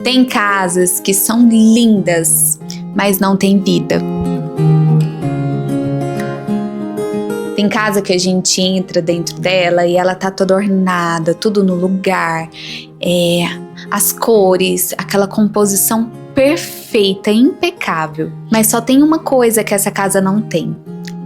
Tem casas que são lindas, mas não tem vida. Tem casa que a gente entra dentro dela e ela tá toda ornada, tudo no lugar. As cores, aquela composição perfeita, impecável. Mas só tem uma coisa que essa casa não tem.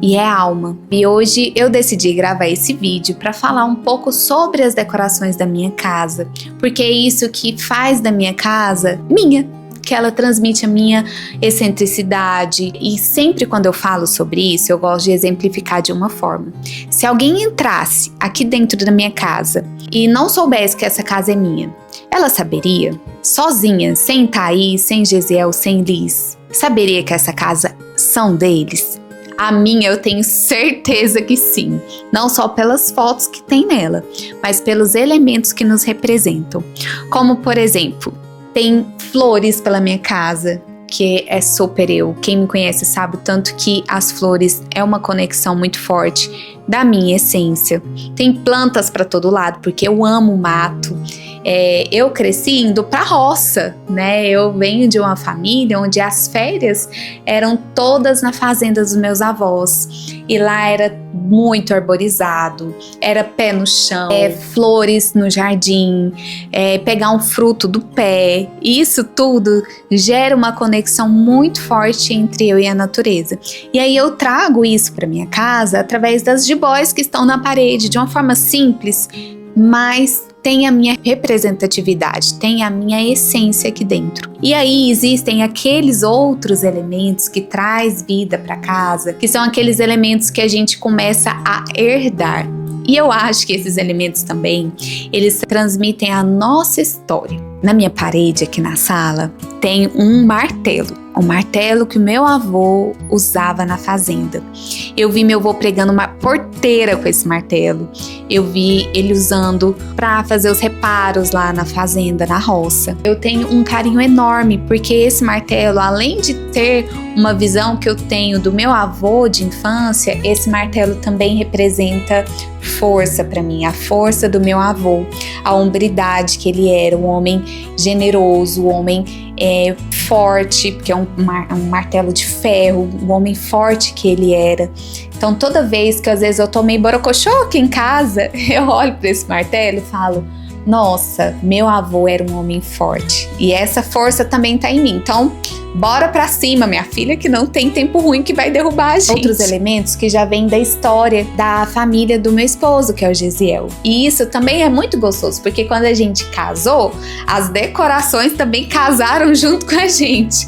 E é alma. E hoje eu decidi gravar esse vídeo para falar um pouco sobre as decorações da minha casa, porque é isso que faz da minha casa minha, que ela transmite a minha excentricidade. E sempre quando eu falo sobre isso, eu gosto de exemplificar de uma forma. Se alguém entrasse aqui dentro da minha casa e não soubesse que essa casa é minha, ela saberia? Sozinha, sem Thaís, sem Gesiel, sem Liz, saberia que essa casa são deles? A minha eu tenho certeza que sim, não só pelas fotos que tem nela, mas pelos elementos que nos representam. Como, por exemplo, tem flores pela minha casa, que é super eu. Quem me conhece sabe o tanto que as flores é uma conexão muito forte da minha essência. Tem plantas para todo lado, porque eu amo mato. Eu cresci indo pra roça, né? Eu venho de uma família onde as férias eram todas na fazenda dos meus avós. E lá era muito arborizado, era pé no chão, flores no jardim, pegar um fruto do pé. E isso tudo gera uma conexão muito forte entre eu e a natureza. E aí eu trago isso para minha casa através das jiboias que estão na parede, de uma forma simples, mas tem a minha representatividade, tem a minha essência aqui dentro. E aí existem aqueles outros elementos que traz vida para casa, que são aqueles elementos que a gente começa a herdar. E eu acho que esses elementos também, eles transmitem a nossa história. Na minha parede aqui na sala tem um martelo que o meu avô usava na fazenda. Eu vi meu avô pregando uma porteira com esse martelo. Eu vi ele usando para fazer os reparos lá na fazenda, na roça. Eu tenho um carinho enorme, porque esse martelo, além de ter uma visão que eu tenho do meu avô de infância, esse martelo também representa força para mim, a força do meu avô, a hombridade que ele era, um homem generoso, um homem forte, porque é um martelo de ferro, um homem forte que ele era. Então toda vez que às vezes eu tomei borocochô aqui em casa, eu olho para esse martelo e falo: nossa, meu avô era um homem forte. E essa força também tá em mim. Então, bora pra cima, minha filha, que não tem tempo ruim que vai derrubar a gente. Outros elementos que já vêm da história da família do meu esposo, que é o Gesiel. E isso também é muito gostoso, porque quando a gente casou, as decorações também casaram junto com a gente.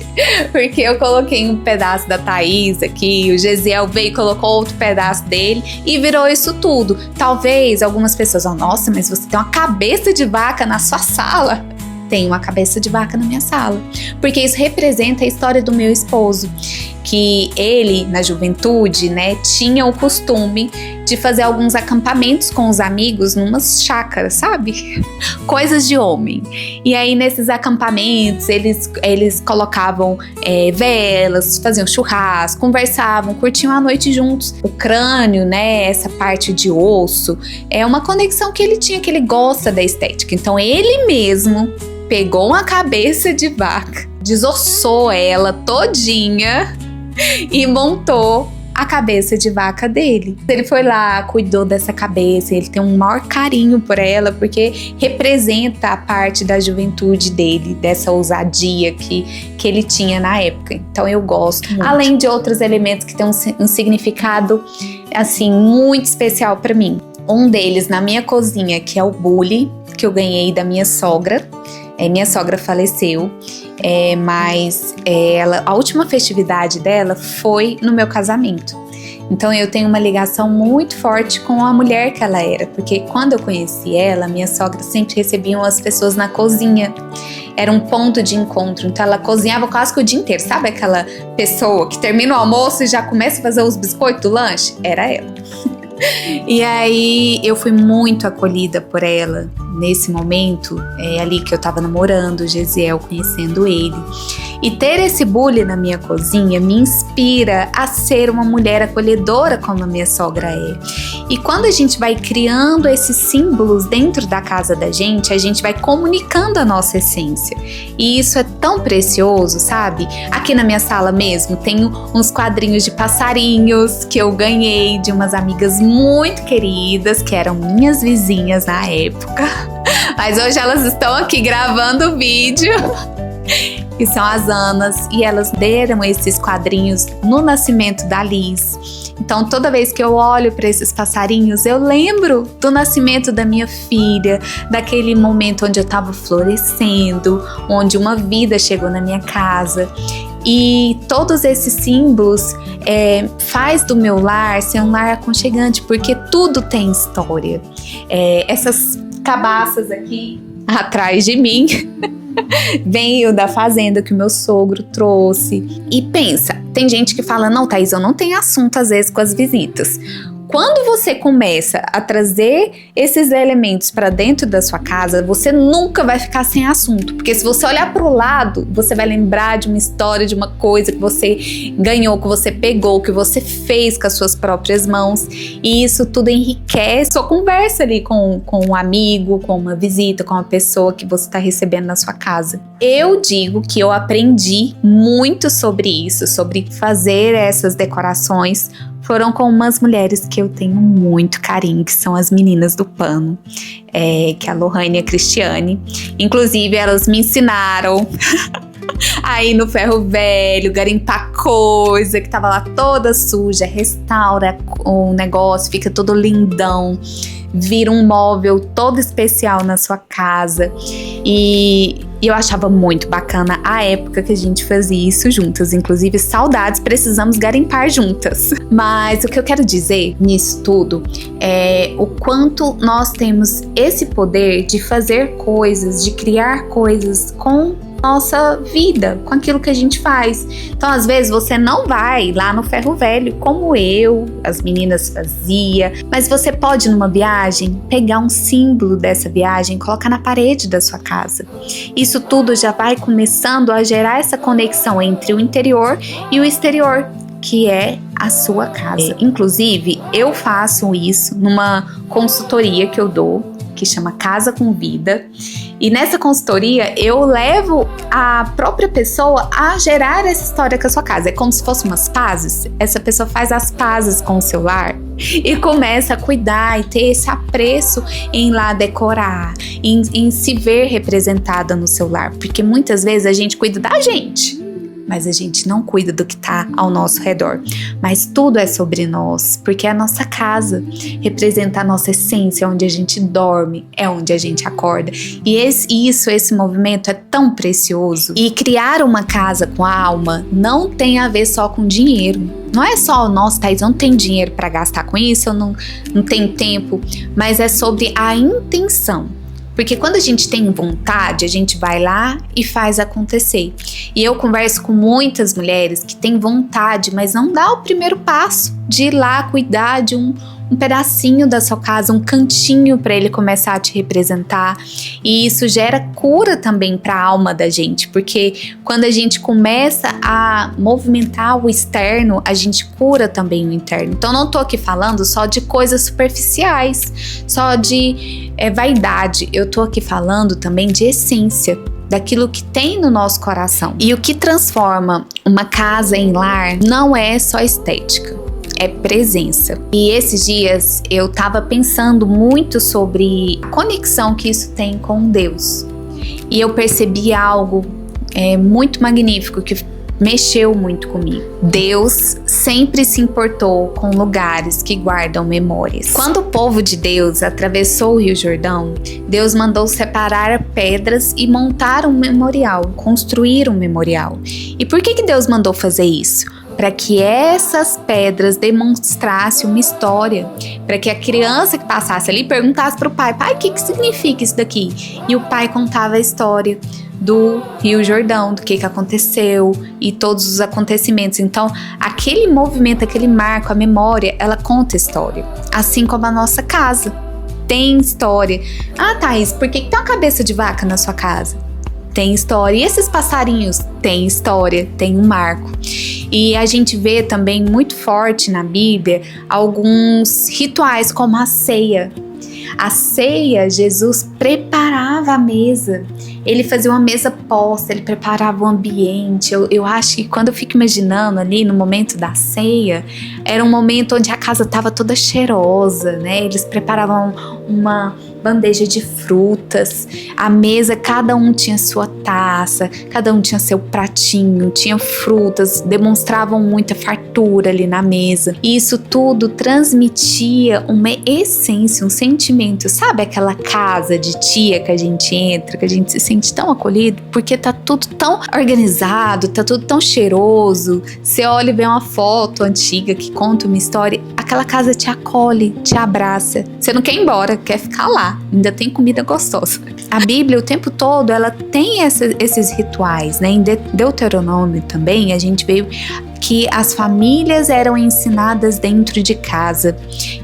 Porque eu coloquei um pedaço da Thaís aqui, o Gesiel veio e colocou outro pedaço dele e virou isso tudo. Talvez algumas pessoas vão: nossa, mas você tem uma cabeça de vaca na sua sala. Tem uma cabeça de vaca na minha sala, porque isso representa a história do meu esposo, que ele, na juventude, né, tinha o costume de fazer alguns acampamentos com os amigos numas chácaras, sabe? Coisas de homem. E aí, nesses acampamentos, eles colocavam velas, faziam churrasco, conversavam, curtiam a noite juntos. O crânio, né, essa parte de osso, é uma conexão que ele tinha, que ele gosta da estética. Então, ele mesmo pegou uma cabeça de vaca, desossou ela todinha e montou a cabeça de vaca dele. Ele foi lá, cuidou dessa cabeça, ele tem um maior carinho por ela, porque representa a parte da juventude dele, dessa ousadia que ele tinha na época. Então eu gosto muito. Além de outros elementos que têm um significado, assim, muito especial para mim. Um deles na minha cozinha, que é o bule, que eu ganhei da minha sogra. Minha sogra faleceu, mas a última festividade dela foi no meu casamento. Então eu tenho uma ligação muito forte com a mulher que ela era, porque quando eu conheci ela, minha sogra sempre recebia as pessoas na cozinha. Era um ponto de encontro, então ela cozinhava quase que o dia inteiro. Sabe aquela pessoa que termina o almoço e já começa a fazer os biscoitos do lanche? Era ela. E aí eu fui muito acolhida por ela, nesse momento, ali que eu tava namorando o Gesiel, conhecendo ele. E ter esse bule na minha cozinha me inspira a ser uma mulher acolhedora como a minha sogra é. E quando a gente vai criando esses símbolos dentro da casa da gente, a gente vai comunicando a nossa essência. E isso é tão precioso, sabe? Aqui na minha sala mesmo, tenho uns quadrinhos de passarinhos que eu ganhei de umas amigas muito queridas, que eram minhas vizinhas na época. Mas hoje elas estão aqui gravando vídeo. Que são as Anas, e elas deram esses quadrinhos no nascimento da Liz. Então, toda vez que eu olho para esses passarinhos, eu lembro do nascimento da minha filha, daquele momento onde eu estava florescendo, onde uma vida chegou na minha casa. E todos esses símbolos faz do meu lar ser um lar aconchegante, porque tudo tem história. Essas cabaças aqui atrás de mim veio da fazenda que o meu sogro trouxe. E pensa, tem gente que fala, não, Thaís, eu não tenho assunto às vezes com as visitas. Quando você começa a trazer esses elementos para dentro da sua casa, você nunca vai ficar sem assunto. Porque se você olhar para o lado, você vai lembrar de uma história, de uma coisa que você ganhou, que você pegou, que você fez com as suas próprias mãos. E isso tudo enriquece sua conversa ali com um amigo, com uma visita, com uma pessoa que você está recebendo na sua casa. Eu digo que eu aprendi muito sobre isso, sobre fazer essas decorações. Foram com umas mulheres que eu tenho muito carinho, que são as meninas do pano, que é a Lohane e a Cristiane. Inclusive, elas me ensinaram aí no ferro velho, garimpar coisa que tava lá toda suja, restaura o negócio, fica todo lindão, vira um móvel todo especial na sua casa. E eu achava muito bacana a época que a gente fazia isso juntas. Inclusive, saudades, precisamos garimpar juntas. Mas o que eu quero dizer nisso tudo é o quanto nós temos esse poder de fazer coisas, de criar coisas com nossa vida, com aquilo que a gente faz. Então, às vezes, você não vai lá no ferro velho, como eu, as meninas faziam, mas você pode, numa viagem, pegar um símbolo dessa viagem e colocar na parede da sua casa. Isso tudo já vai começando a gerar essa conexão entre o interior e o exterior, que é a sua casa. Inclusive, eu faço isso numa consultoria que eu dou, que chama Casa com Vida. E nessa consultoria, eu levo a própria pessoa a gerar essa história com a sua casa. É como se fosse umas pazes. Essa pessoa faz as pazes com o seu lar e começa a cuidar e ter esse apreço em ir lá decorar, em se ver representada no seu lar. Porque muitas vezes a gente cuida da gente, mas a gente não cuida do que está ao nosso redor. Mas tudo é sobre nós, porque é a nossa casa, representa a nossa essência, onde a gente dorme, é onde a gente acorda. E esse movimento é tão precioso. E criar uma casa com a alma não tem a ver só com dinheiro. Não é só, nossa, Thaís, eu não tenho dinheiro para gastar com isso, eu não tenho tempo, mas é sobre a intenção. Porque quando a gente tem vontade, a gente vai lá e faz acontecer. E eu converso com muitas mulheres que têm vontade, mas não dá o primeiro passo de ir lá cuidar de um pedacinho da sua casa, um cantinho para ele começar a te representar. E isso gera cura também para a alma da gente, porque quando a gente começa a movimentar o externo, a gente cura também o interno. Então não tô aqui falando só de coisas superficiais, só de vaidade. Eu tô aqui falando também de essência, daquilo que tem no nosso coração. E o que transforma uma casa em lar não é só estética, é presença. E esses dias eu tava pensando muito sobre a conexão que isso tem com Deus. E eu percebi algo muito magnífico que mexeu muito comigo. Deus sempre se importou com lugares que guardam memórias. Quando o povo de Deus atravessou o Rio Jordão, Deus mandou separar pedras e montar um memorial, construir um memorial. E por que Deus mandou fazer isso? Para que essas pedras demonstrassem uma história, para que a criança que passasse ali perguntasse para o pai, o que significa isso daqui? E o pai contava a história do Rio Jordão, do que aconteceu e todos os acontecimentos. Então, aquele movimento, aquele marco, a memória, ela conta a história. Assim como a nossa casa tem história. Ah, Thaís, por que tem uma cabeça de vaca na sua casa? Tem história. E esses passarinhos? Tem história, tem um marco. E a gente vê também muito forte na Bíblia alguns rituais como a ceia. A ceia, Jesus preparava a mesa. Ele fazia uma mesa posta, ele preparava o ambiente. Eu acho que quando eu fico imaginando ali no momento da ceia, era um momento onde a casa estava toda cheirosa, né? Eles preparavam uma bandeja de frutas, a mesa, cada um tinha sua taça, cada um tinha seu pratinho, tinha frutas, demonstravam muita fartura ali na mesa. E isso tudo transmitia uma essência, um sentimento, sabe aquela casa de tia que a gente entra, que a gente se sente tão acolhido, porque tá tudo tão organizado, tá tudo tão cheiroso. Você olha e vê uma foto antiga que conta uma história, aquela casa te acolhe, te abraça. Você não quer ir embora, quer ficar lá. Ainda tem comida gostosa. A Bíblia, o tempo todo, ela tem esses rituais, né? Em Deuteronômio também, a gente vê que as famílias eram ensinadas dentro de casa.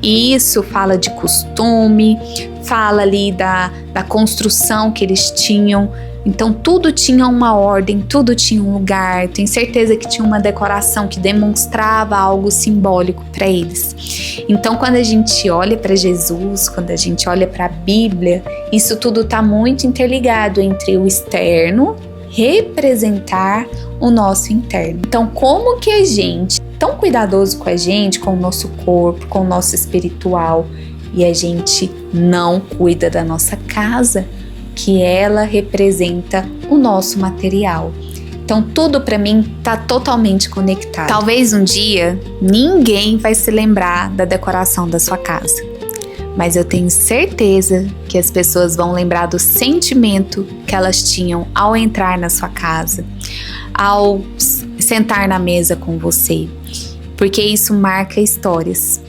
E isso fala de costume, fala ali da construção que eles tinham. Então tudo tinha uma ordem, tudo tinha um lugar. Tenho certeza que tinha uma decoração que demonstrava algo simbólico para eles. Então quando a gente olha para Jesus, quando a gente olha para a Bíblia, isso tudo está muito interligado entre o externo representar o nosso interno. Então como que a gente, tão cuidadoso com a gente, com o nosso corpo, com o nosso espiritual, e a gente não cuida da nossa casa, que ela representa o nosso material. Então tudo para mim tá totalmente conectado. Talvez um dia ninguém vai se lembrar da decoração da sua casa, mas eu tenho certeza que as pessoas vão lembrar do sentimento que elas tinham ao entrar na sua casa, ao sentar na mesa com você, porque isso marca histórias.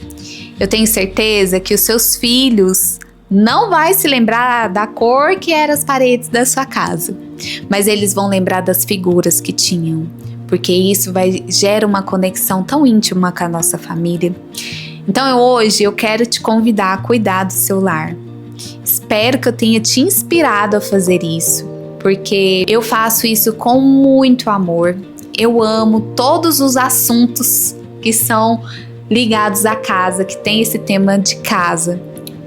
Eu tenho certeza que os seus filhos não vai se lembrar da cor que eram as paredes da sua casa, mas eles vão lembrar das figuras que tinham, porque isso gera uma conexão tão íntima com a nossa família. Então hoje eu quero te convidar a cuidar do seu lar. Espero que eu tenha te inspirado a fazer isso, porque eu faço isso com muito amor. Eu amo todos os assuntos que são ligados à casa, que tem esse tema de casa,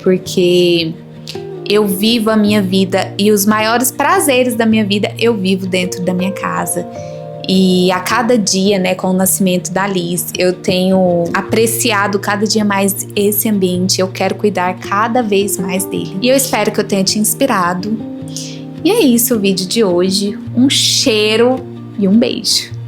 porque eu vivo a minha vida e os maiores prazeres da minha vida eu vivo dentro da minha casa. E a cada dia, né, com o nascimento da Liz, eu tenho apreciado cada dia mais esse ambiente. Eu quero cuidar cada vez mais dele. E eu espero que eu tenha te inspirado. E é isso o vídeo de hoje. Um cheiro e um beijo.